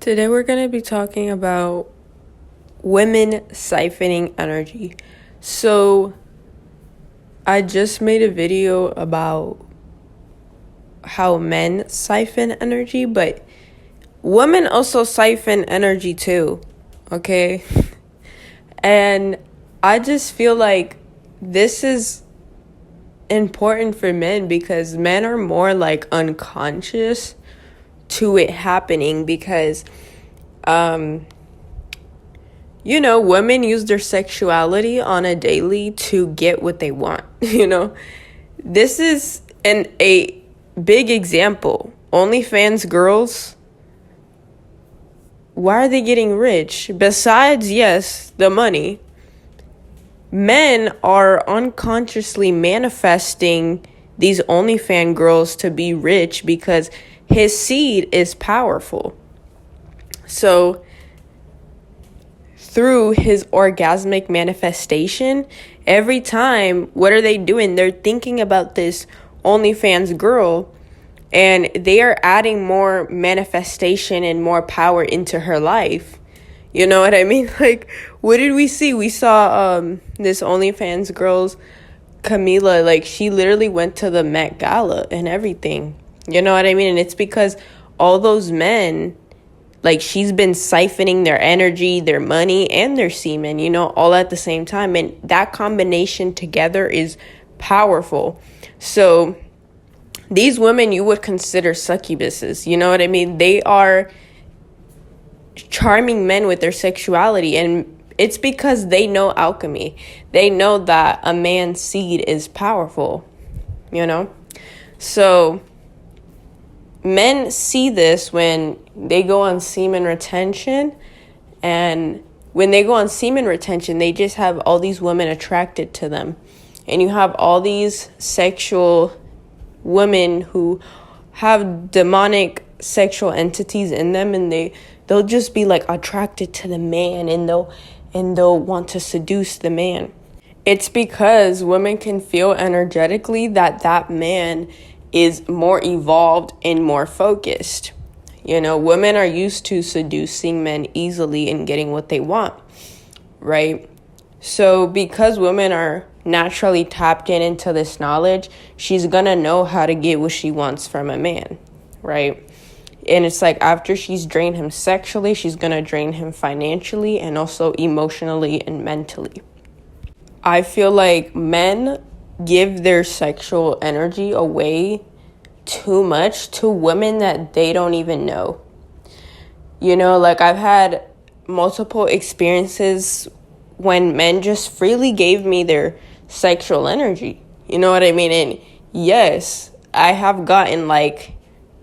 Today we're going to be talking about women siphoning energy. So I just made a video about how men siphon energy, but women also siphon energy too, okay? And I just feel like this is important for men because men are more like unconscious to it happening because women use their sexuality on a daily to get what they want. This is a big example. OnlyFans girls, why are they getting rich? Besides, yes, the money. Men are unconsciously manifesting these OnlyFans girls to be rich because his seed is powerful. So through his orgasmic manifestation, every time, what are they doing? They're thinking about this OnlyFans girl, and they are adding more manifestation and more power into her life. You know what I mean? Like, what did we see? We saw this OnlyFans girl's Camila, like, she literally went to the Met Gala and everything. You know what I mean? And it's because all those men, like, she's been siphoning their energy, their money, and their semen, all at the same time. And that combination together is powerful. So these women you would consider succubuses. You know what I mean? They are charming men with their sexuality. And it's because they know alchemy. They know that a man's seed is powerful, So men see this when they go on semen retention, and when they go on semen retention, they just have all these women attracted to them. And you have all these sexual women who have demonic sexual entities in them, and they'll just be like attracted to the man, and they'll want to seduce the man. It's because women can feel energetically that man is more evolved and more focused. Women are used to seducing men easily and getting what they want, right? So because women are naturally tapped into this knowledge, she's gonna know how to get what she wants from a man, right? And it's like after she's drained him sexually, she's gonna drain him financially and also emotionally and mentally. I feel like men give their sexual energy away too much to women that they don't even know. Like I've had multiple experiences when men just freely gave me their sexual energy. You know what I mean? And yes, I have gotten like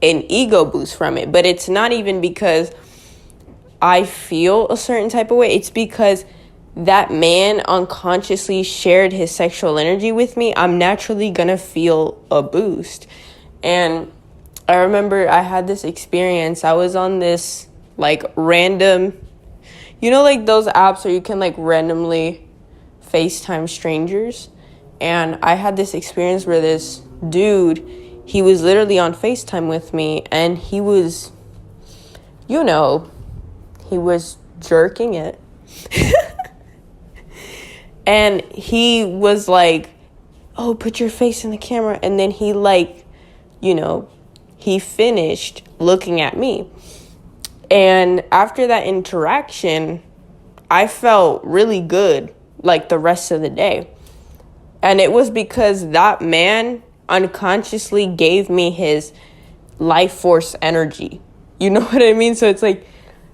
an ego boost from it, but it's not even because I feel a certain type of way. It's because that man unconsciously shared his sexual energy with me. I'm naturally gonna feel a boost. And I remember I had this experience. I was on this like random, like those apps where you can like randomly FaceTime strangers. And I had this experience where this dude, he was literally on FaceTime with me, and he was, he was jerking it. And he was like, oh, put your face in the camera. And then he he finished looking at me. And after that interaction, I felt really good like the rest of the day. And it was because that man unconsciously gave me his life force energy. You know what I mean? So it's like,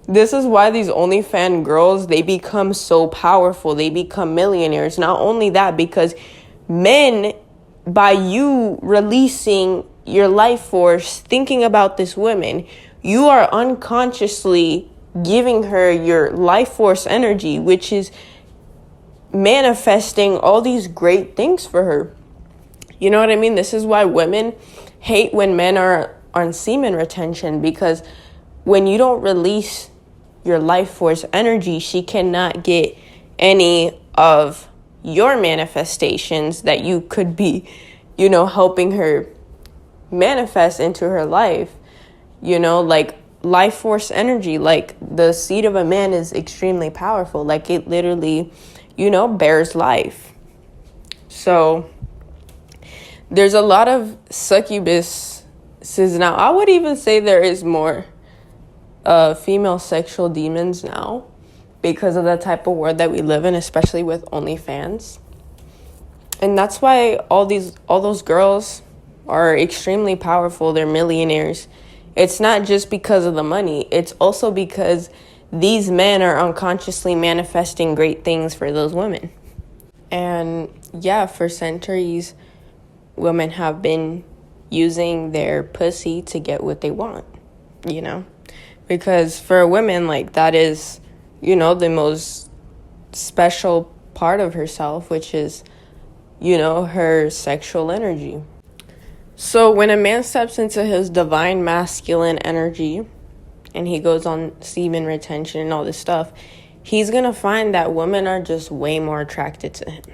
this is why these OnlyFans girls, they become so powerful. They become millionaires. Not only that, because men, by you releasing your life force, thinking about this woman, you are unconsciously giving her your life force energy, which is manifesting all these great things for her. You know what I mean? This is why women hate when men are on semen retention, because when you don't release your life force energy, she cannot get any of your manifestations that you could be, helping her manifest into her life. Like life force energy. Like, the seed of a man is extremely powerful. Like, it literally, bears life. So there's a lot of succubuses now. I would even say there is more female sexual demons now because of the type of world that we live in, especially with OnlyFans. And that's why all those girls are extremely powerful. They're millionaires. It's not just because of the money. It's also because these men are unconsciously manifesting great things for those women. And yeah, for centuries, women have been using their pussy to get what they want, Because for women, like, that is, the most special part of herself, which is, her sexual energy. So when a man steps into his divine masculine energy and he goes on semen retention and all this stuff, he's going to find that women are just way more attracted to him.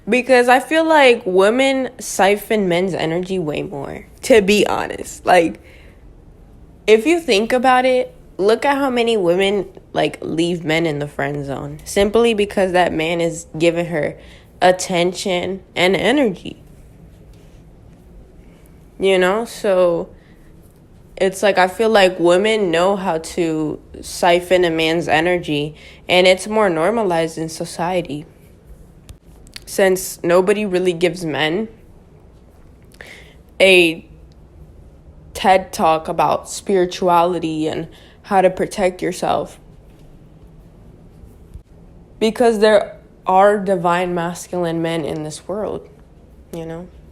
Because I feel like women siphon men's energy way more, to be honest. Like, if you think about it, look at how many women, like, leave men in the friend zone simply because that man is giving her attention and energy. So it's like, I feel like women know how to siphon a man's energy, and it's more normalized in society. Since nobody really gives men a TED talk about spirituality and how to protect yourself. Because there are divine masculine men in this world,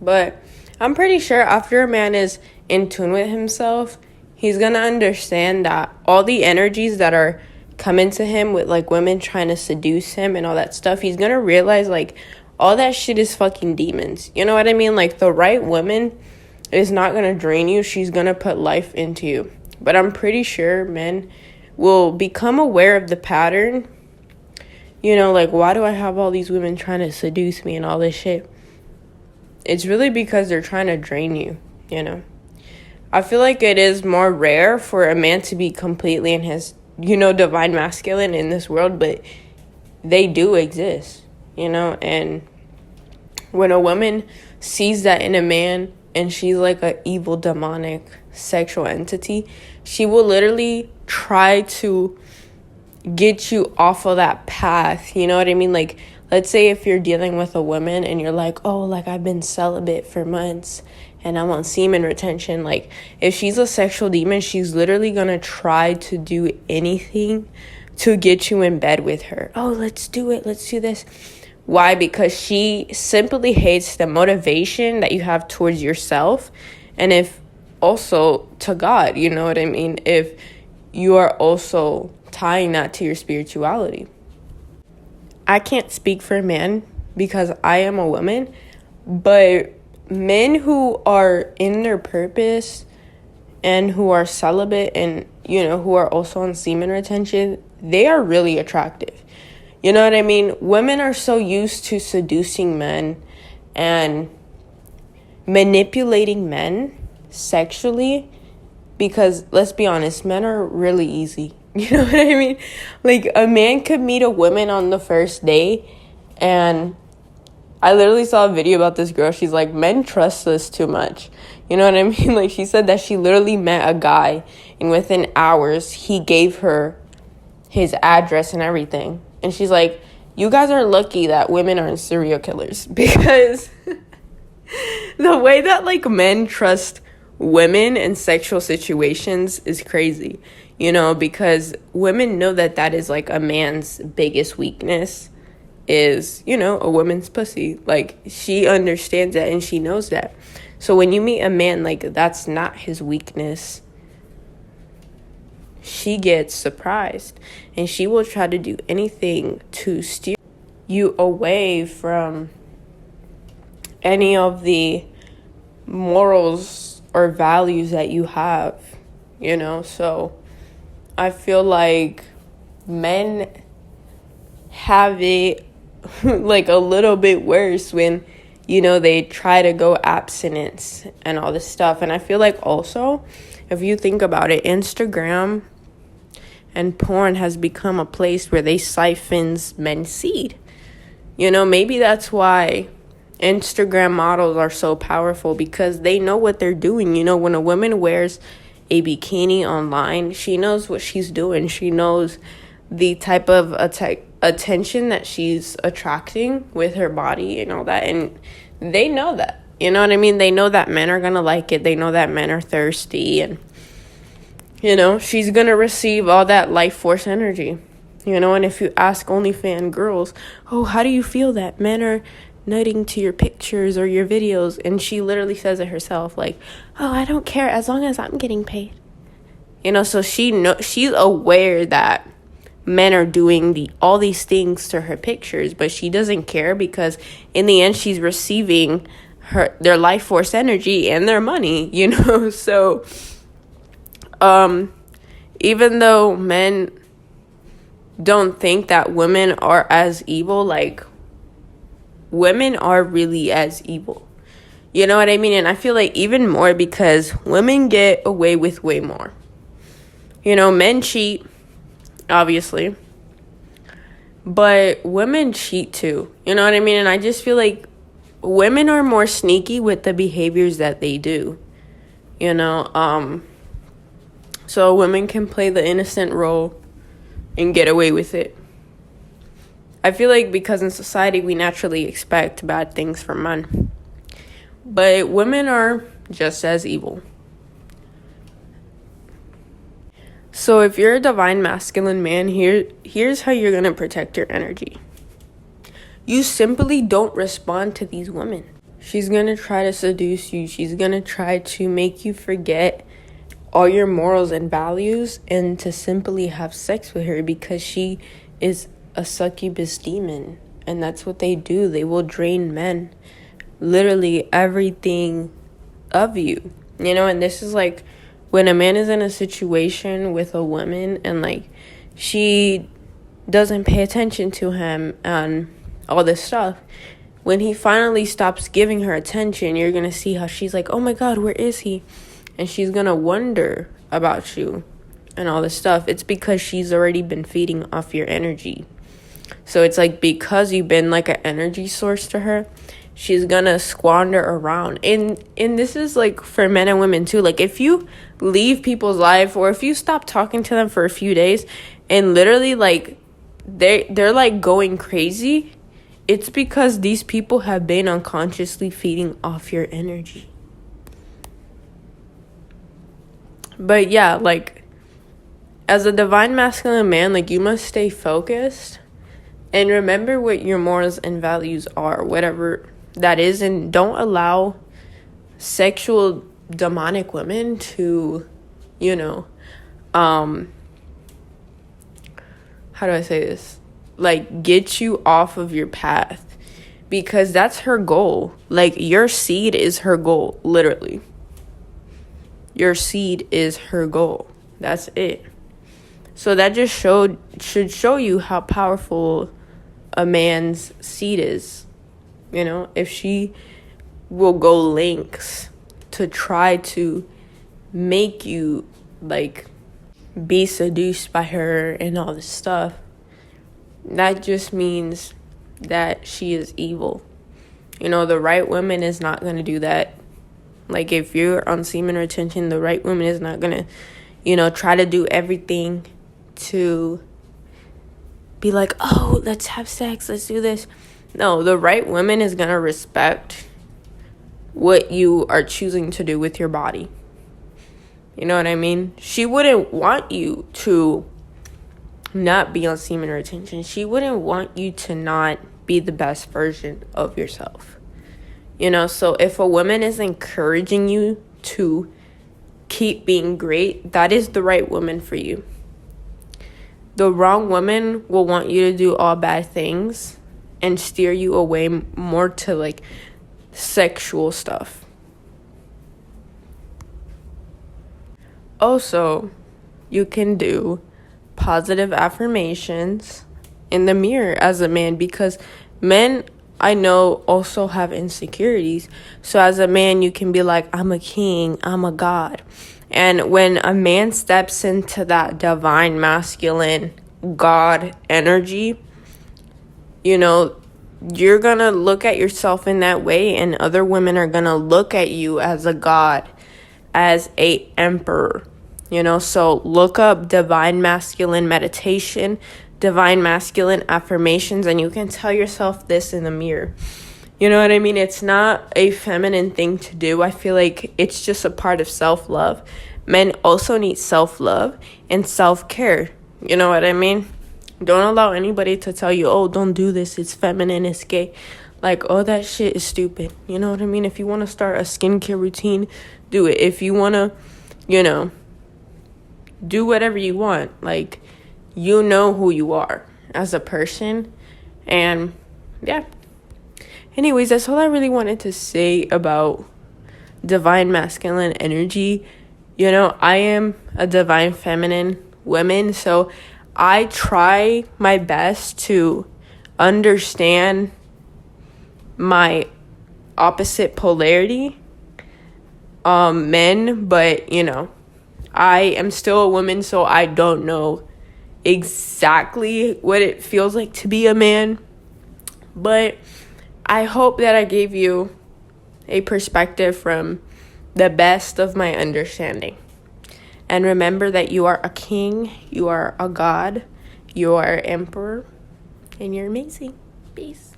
But I'm pretty sure after a man is in tune with himself, he's going to understand that all the energies that are coming to him with, like, women trying to seduce him and all that stuff, he's going to realize, like, all that shit is fucking demons. You know what I mean? Like, the right woman is not going to drain you. She's going to put life into you. But I'm pretty sure men will become aware of the pattern. Like, why do I have all these women trying to seduce me and all this shit? It's really because they're trying to drain you, I feel like it is more rare for a man to be completely in his, divine masculine in this world, but they do exist, and when a woman sees that in a man and she's like an evil, demonic, sexual entity, she will literally try to get you off of that path, you know what I mean? Like, let's say if you're dealing with a woman and you're like, oh, like, I've been celibate for months and I'm on semen retention. Like, if she's a sexual demon, she's literally going to try to do anything to get you in bed with her. Oh, let's do it. Let's do this. Why? Because she simply hates the motivation that you have towards yourself. And if also to God, you know what I mean? If you are also tying that to your spirituality. I can't speak for men because I am a woman, but men who are in their purpose and who are celibate and, who are also on semen retention, they are really attractive. You know what I mean? Women are so used to seducing men and manipulating men sexually because, let's be honest, men are really easy. You know what I mean? Like, a man could meet a woman on the first day, and I literally saw a video about this girl. She's like, men trust us too much. You know what I mean? Like, she said that she literally met a guy, and within hours, he gave her his address and everything. And she's like, you guys are lucky that women aren't serial killers, because the way that, like, men trust women in sexual situations is crazy. Because women know that is, like, a man's biggest weakness is, a woman's pussy. Like, she understands that and she knows that. So when you meet a man, like, that's not his weakness, she gets surprised. And she will try to do anything to steer you away from any of the morals or values that you have, So I feel like men have it like a little bit worse when, they try to go abstinence and all this stuff. And I feel like also if you think about it, Instagram and porn has become a place where they siphons men's seed. You know, maybe that's why Instagram models are so powerful, because they know what they're doing. You know, when a woman wears a bikini online, she knows what she's doing. She knows the type of attention that she's attracting with her body and all that. And they know that. You know what I mean? They know that men are going to like it. They know that men are thirsty. And, you know, she's going to receive all that life force energy. You know, and if you ask OnlyFans girls, oh, how do you feel that men are nutting to your pictures or your videos? And she literally says it herself, like, oh, I don't care as long as I'm getting paid. You know, so she's aware that men are doing all these things to her pictures, but she doesn't care, because in the end she's receiving their life force energy and their money, you know. So even though men don't think that women are as evil, like, women are really as evil. You know what I mean? And I feel like even more, because women get away with way more. You know, men cheat, obviously, but women cheat too. You know what I mean? And I just feel like women are more sneaky with the behaviors that they do. You know, so women can play the innocent role and get away with it. I feel like because in society we naturally expect bad things from men, but women are just as evil. So if you're a divine masculine man, here's how you're going to protect your energy. You simply don't respond to these women. She's going to try to seduce you. She's going to try to make you forget all your morals and values and to simply have sex with her, because she is a succubus demon. And that's what they do. They will drain men, literally everything of you. You know, and this is like when a man is in a situation with a woman and like she doesn't pay attention to him and all this stuff. When he finally stops giving her attention, you're going to see how she's like, oh my God, where is he? And she's going to wonder about you and all this stuff. It's because she's already been feeding off your energy. So it's like, because you've been like an energy source to her, she's going to squander around. And this is like for men and women too. Like if you leave people's life, or if you stop talking to them for a few days and literally like they're like going crazy, it's because these people have been unconsciously feeding off your energy. But yeah, like as a divine masculine man, like you must stay focused and remember what your morals and values are, whatever that is, and don't allow sexual demonic women to, you know, how do I say this? Like get you off of your path, because that's her goal. Like your seed is her goal, literally. Your seed is her goal. That's it. So that just should show you how powerful a man's seed is. You know, if she will go lengths to try to make you like be seduced by her and all this stuff, that just means that she is evil. You know, the right woman is not going to do that. Like if you're on semen retention, the right woman is not going to, you know, try to do everything to be like, oh, let's have sex, let's do this. No, the right woman is going to respect what you are choosing to do with your body. You know what I mean? She wouldn't want you to not be on semen retention. She wouldn't want you to not be the best version of yourself. You know, so if a woman is encouraging you to keep being great, that is the right woman for you. The wrong woman will want you to do all bad things and steer you away more to like sexual stuff. Also, you can do positive affirmations in the mirror as a man, because men, I know, also have insecurities. So as a man, you can be like, I'm a king, I'm a god. And when a man steps into that divine masculine God energy, you know, you're gonna look at yourself in that way, and other women are gonna look at you as a god, as a emperor. You know, so look up divine masculine meditation, divine masculine affirmations, and you can tell yourself this in the mirror. You know what I mean? It's not a feminine thing to do. I feel like it's just a part of self-love. Men also need self-love and self-care. You know what I mean? Don't allow anybody to tell you, oh, don't do this, it's feminine, it's gay. Like, oh, that shit is stupid. You know what I mean? If you want to start a skincare routine, do it. If you want to, you know, do whatever you want. Like, you know who you are as a person. And, yeah. Anyways, that's all I really wanted to say about divine masculine energy. You know, I am a divine feminine woman, so I try my best to understand my opposite polarity, men, but, you know, I am still a woman, so I don't know exactly what it feels like to be a man, but I hope that I gave you a perspective from the best of my understanding. And remember that you are a king, you are a god, you are an emperor, and you're amazing. Peace.